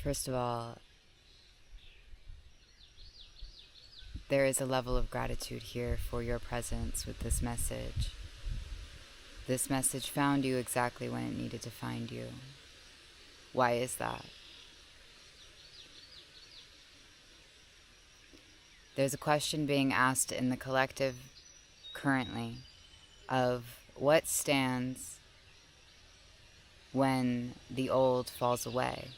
First of all, there is a level of gratitude here for your presence with this message. This message found you exactly when it needed to find you. Why is that? There's a question being asked in the collective currently of what stands when the old falls away.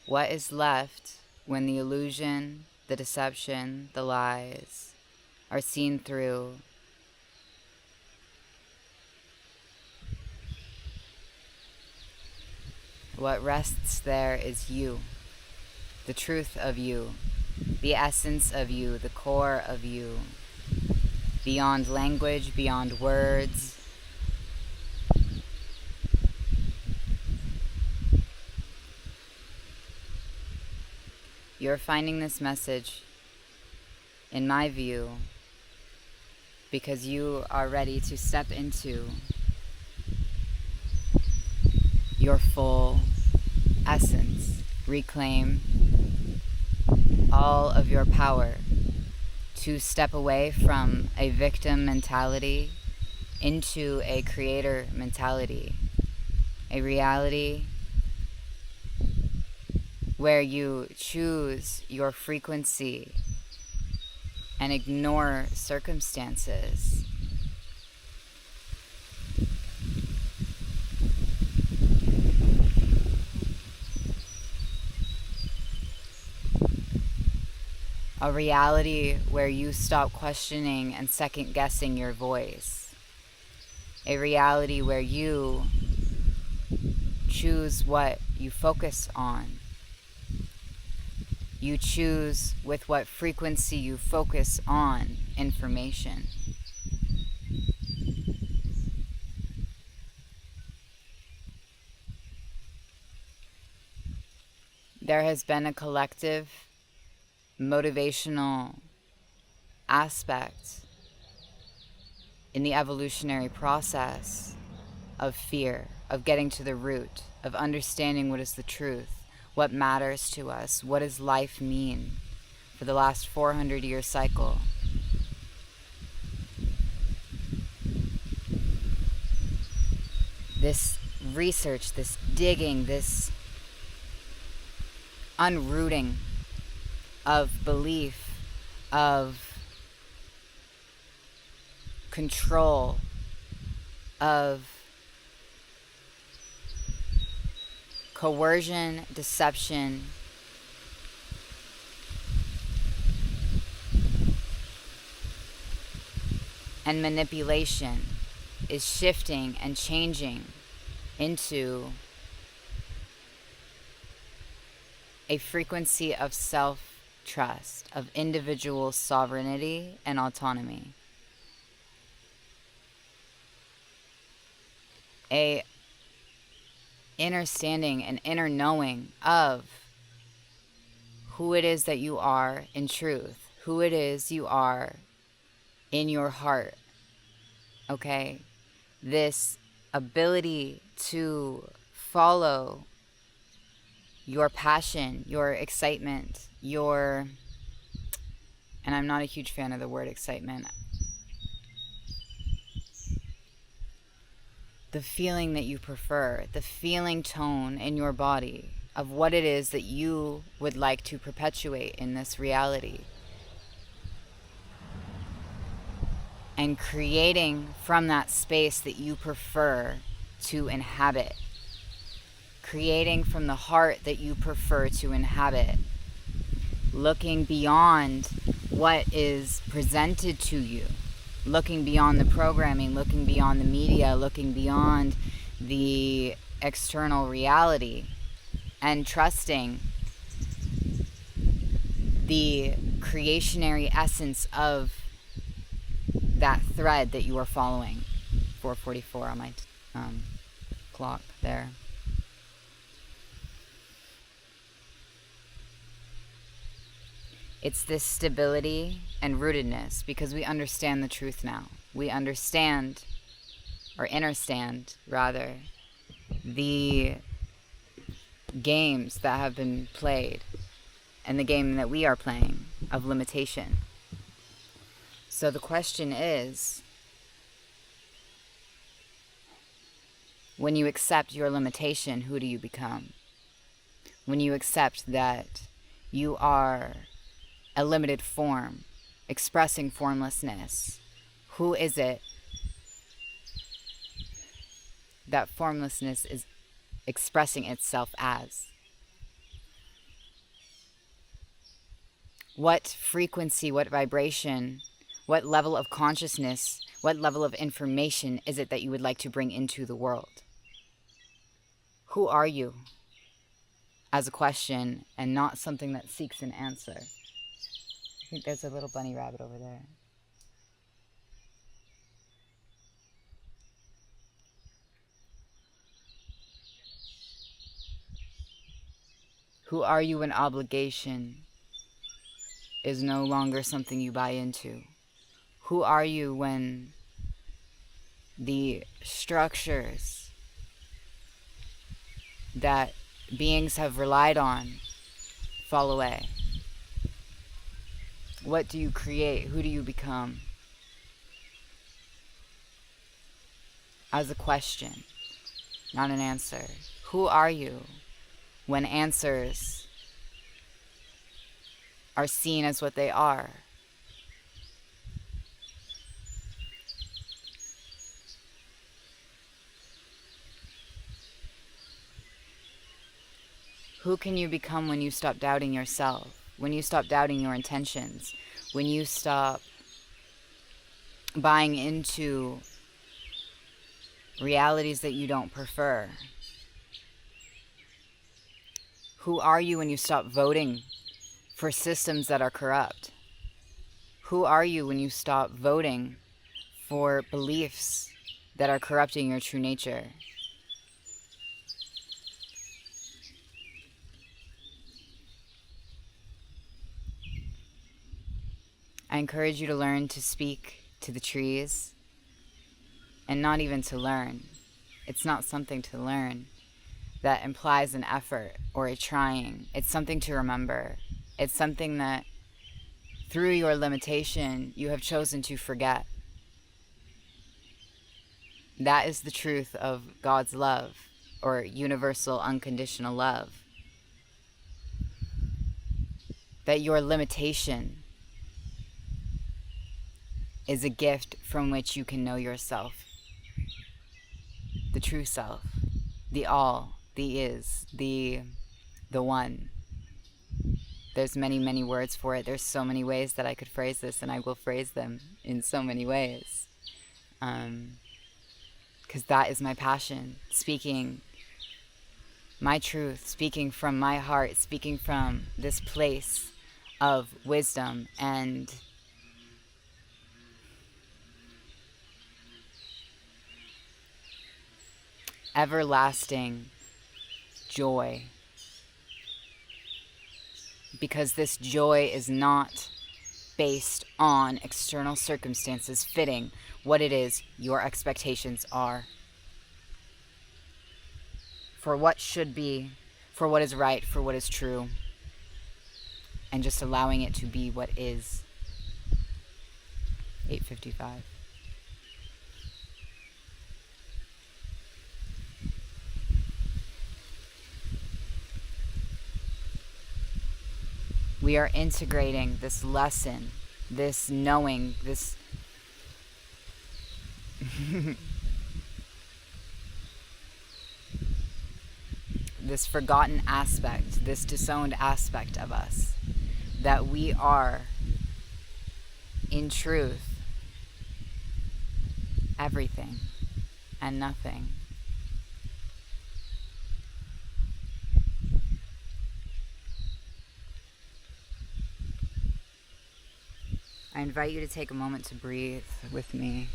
What is left when the illusion, the deception, the lies are seen through? What rests there is you, the truth of you, the essence of you, the core of you, beyond language, beyond words. You're finding this message, in my view, because you are ready to step into your full essence, reclaim all of your power, to step away from a victim mentality into a creator mentality, a reality where you choose your frequency and ignore circumstances. A reality where you stop questioning and second guessing your voice. A reality where you choose what you focus on. You choose with what frequency you focus on information. There has been a collective motivational aspect in the evolutionary process of fear, of getting to the root, of understanding what is the truth, what matters to us, what does life mean for the last 400-year cycle. This research, this digging, this unrooting of belief, of control, of coercion, deception, and manipulation is shifting and changing into a frequency of self-trust, of individual sovereignty and autonomy. A understanding and inner knowing of who it is that you are in truth, who it is you are in your heart, okay? This ability to follow your passion, your excitement, and I'm not a huge fan of the word excitement, the feeling that you prefer, the feeling tone in your body of what it is that you would like to perpetuate in this reality. And creating from that space that you prefer to inhabit. Creating from the heart that you prefer to inhabit. Looking beyond what is presented to you. Looking beyond the programming, looking beyond the media, looking beyond the external reality, and trusting the creationary essence of that thread that you are following. 4:44 on my clock there. It's this stability and rootedness because we understand the truth now. We understand, or understand rather, the games that have been played and the game that we are playing of limitation. So the question is, when you accept your limitation, who do you become? When you accept that you are a limited form, expressing formlessness, who is it that formlessness is expressing itself as? What frequency, what vibration, what level of consciousness, what level of information is it that you would like to bring into the world? Who are you? As a question and not something that seeks an answer. I think there's a little bunny rabbit over there. Who are you when obligation is no longer something you buy into? Who are you when the structures that beings have relied on fall away? What do you create? Who do you become? As a question, not an answer. Who are you when answers are seen as what they are? Who can you become when you stop doubting yourself? When you stop doubting your intentions? When you stop buying into realities that you don't prefer? Who are you when you stop voting for systems that are corrupt? Who are you when you stop voting for beliefs that are corrupting your true nature? I encourage you to learn to speak to the trees, and not even to learn. It's not something to learn that implies an effort or a trying. It's something to remember. It's something that through your limitation you have chosen to forget. That is the truth of God's love, or universal unconditional love. That your limitation is a gift from which you can know yourself. The true self. The all. The is. The one. There's many, many words for it. There's so many ways that I could phrase this, and I will phrase them in so many ways. Because that is my passion. Speaking my truth. Speaking from my heart. Speaking from this place of wisdom and everlasting joy. Because this joy is not based on external circumstances fitting what it is your expectations are. For what should be, for what is right, for what is true. And just allowing it to be what is. 8:55. We are integrating this lesson, this knowing, this this forgotten aspect, this disowned aspect of us, that we are, in truth, everything and nothing. I invite you to take a moment to breathe with me.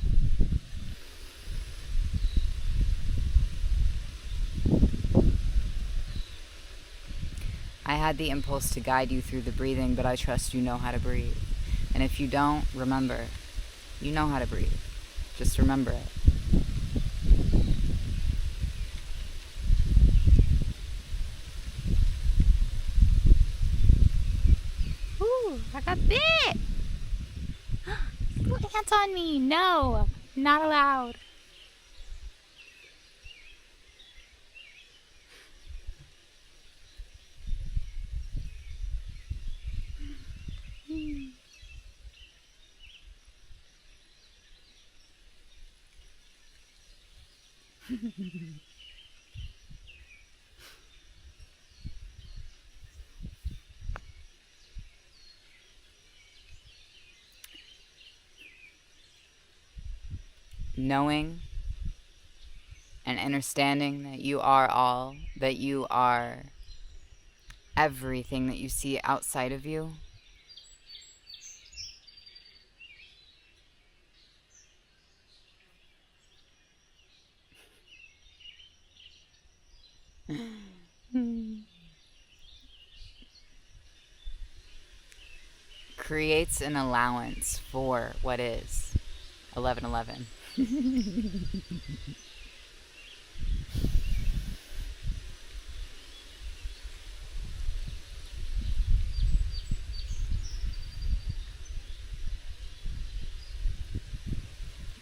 I had the impulse to guide you through the breathing, but I trust you know how to breathe. And if you don't, remember, you know how to breathe. Just remember it. got bit! Hands on me! No! Not allowed. Knowing and understanding that you are all, that you are everything that you see outside of you. Creates an allowance for what is. 11:11.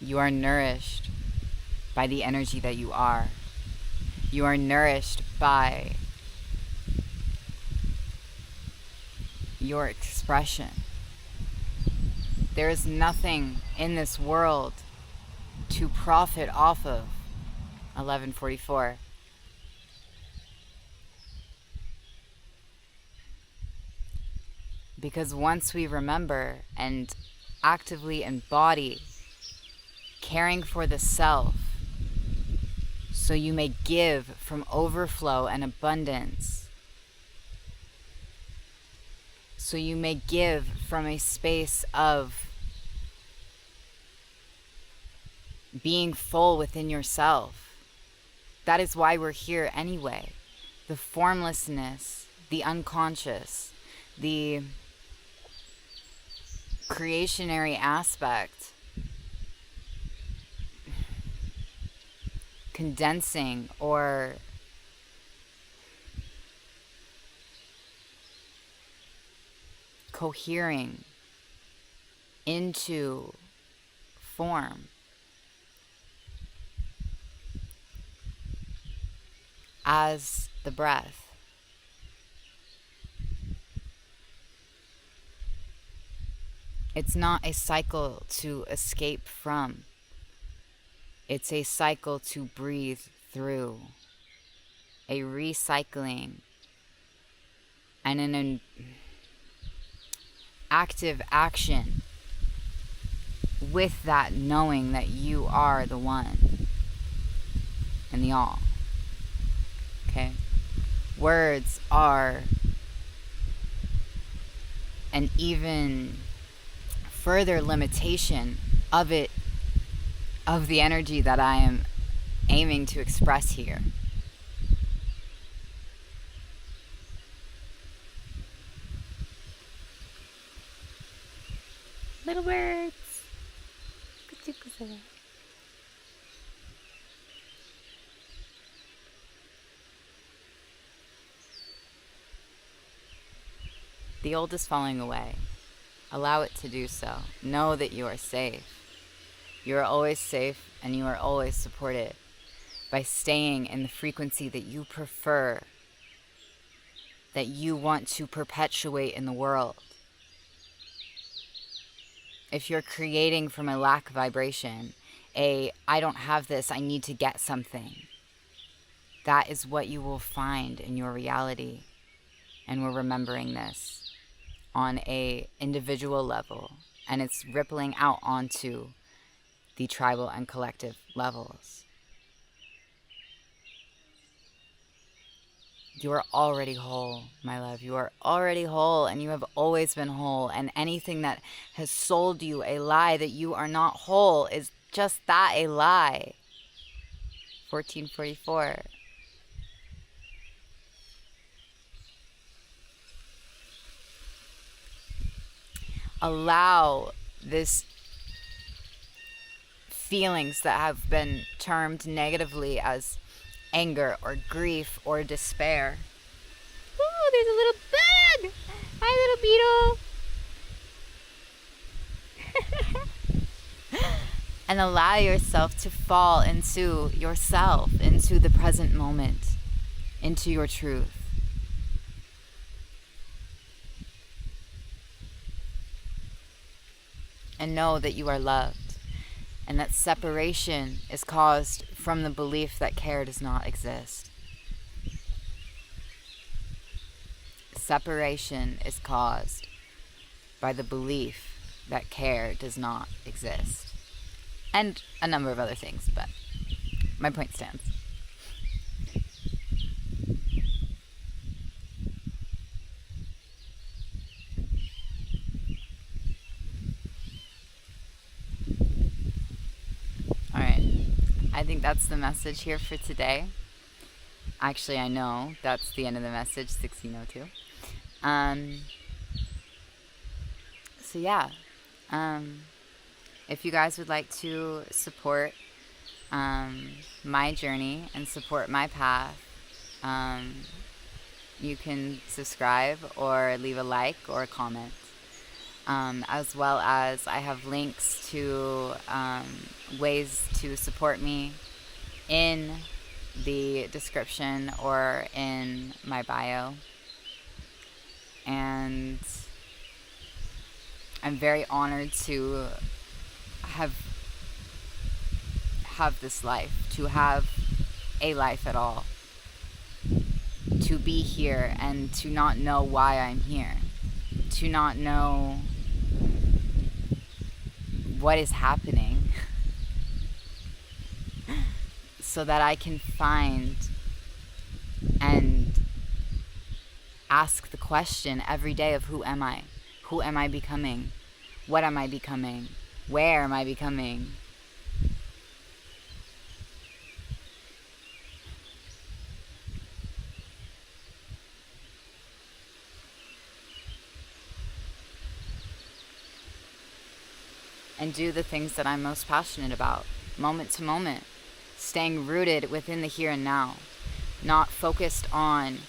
You are nourished by the energy that you are. You are nourished by your expression. There is nothing in this world to profit off of. 11:44. Because once we remember and actively embody caring for the self, so you may give from overflow and abundance, so you may give from a space of being full within yourself. That is why we're here anyway. The formlessness, the unconscious, the creationary aspect, condensing or cohering into form as the breath. It's not a cycle to escape from. It's a cycle to breathe through. A recycling and an active action with that knowing that you are the one and the all. Okay? Words are an even further limitation of it, of the energy that I am aiming to express here. Little words. The old is falling away. Allow it to do so. Know that you are safe. You are always safe and you are always supported by staying in the frequency that you prefer, that you want to perpetuate in the world. If you're creating from a lack vibration, I don't have this, I need to get something, that is what you will find in your reality. And we're remembering this on a individual level, and it's rippling out onto the tribal and collective levels. You are already whole, my love. You are already whole, and you have always been whole. And anything that has sold you a lie that you are not whole is just that, a lie. 1444. Allow this feelings that have been termed negatively as anger or grief or despair. Ooh, there's a little bug! Hi, little beetle! And allow yourself to fall into yourself, into the present moment, into your truth. And know that you are loved, and that separation is caused from the belief that care does not exist. Separation is caused by the belief that care does not exist. And a number of other things, but my point stands. Alright, I think that's the message here for today. Actually, I know that's the end of the message, 1602. So yeah, if you guys would like to support my journey and support my path, you can subscribe or leave a like or a comment. As well as I have links to ways to support me in the description or in my bio. And I'm very honored to have this life, to have a life at all, to be here and to not know why I'm here, to not know what is happening, so that I can find and ask the question every day of who am I? Who am I becoming? What am I becoming? Where am I becoming? And do the things that I'm most passionate about, moment to moment, staying rooted within the here and now, not focused on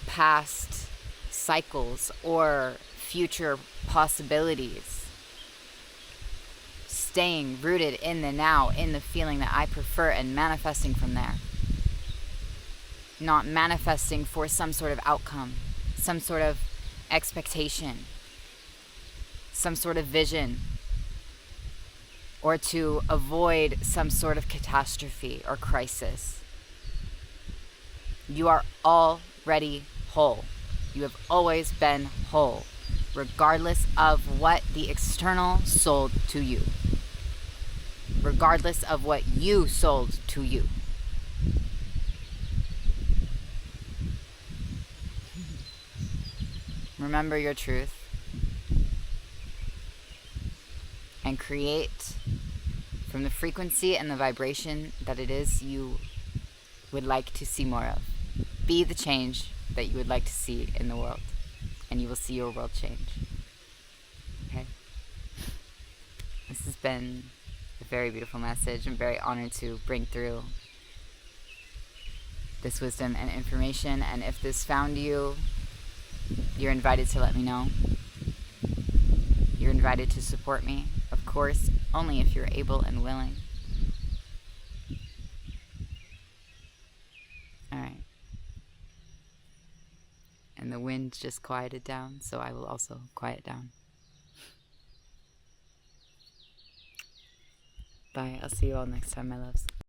past cycles or future possibilities. Staying rooted in the now, in the feeling that I prefer, and manifesting from there. Not manifesting for some sort of outcome, some sort of expectation, some sort of vision, or to avoid some sort of catastrophe or crisis. You are already whole. You have always been whole, regardless of what the external sold to you. Regardless of what you sold to you. Remember your truth. And create from the frequency and the vibration that it is you would like to see more of. Be the change that you would like to see in the world, and you will see your world change. Okay? This has been a very beautiful message. I'm very honored to bring through this wisdom and information, and if this found you, you're invited to let me know. You're invited to support me, of course, only if you're able and willing. Alright. And the wind just quieted down, so I will also quiet down. Bye. I'll see you all next time, my loves.